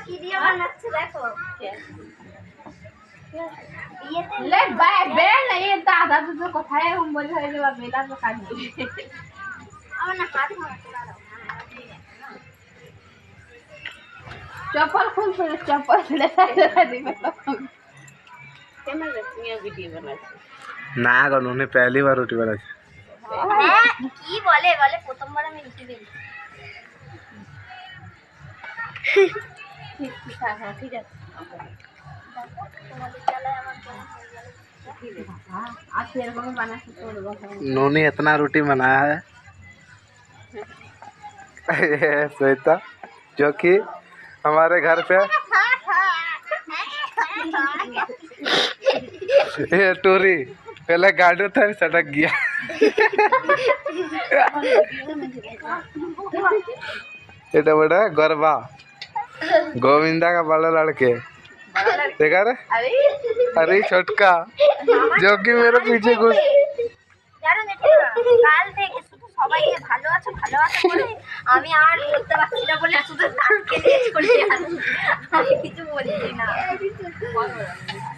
video বানাচ্ছে দেখো ले बेल नहीं दादा तो कोথায় हम बोल रहे हैं बेला तो काट दे আমার না হাত ভাঙতে দাও चप्पल खोल फिर चप्पल ले दी कैमरा में वीडियो बनाছে না গো উনি पहली बार रोटी बनाছে হ্যাঁ কি বলে বলে প্রথমবার আমি রুটি বেলি ठीक है नोनी इतना रोटी बनाया है श्वेता जो कि हमारे घर पे ये टोरी पहले गाड़ी था सटक गया ये बड़ा गरबा गोविंदा का बड़ा लड़के देखा रे अरे छोटका जो कि मेरे पीछे घुस জানো না কাল থেকে শুধু সবাই ভালো আছে বলে আমি আর বলতে পারছি না বলে শুধু নাককে দিয়ে চলে আসি আমি কিছু বলছি না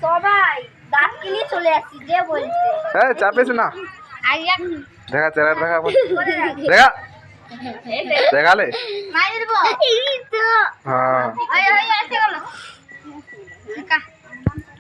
সবাই দাঁত কিনে চলে আসছি যে বলছে है चापे से ना আইয়া देखा चला देखा देखा ले মাইরে দেবো এই তো हाँ আয় আয় এসে গেল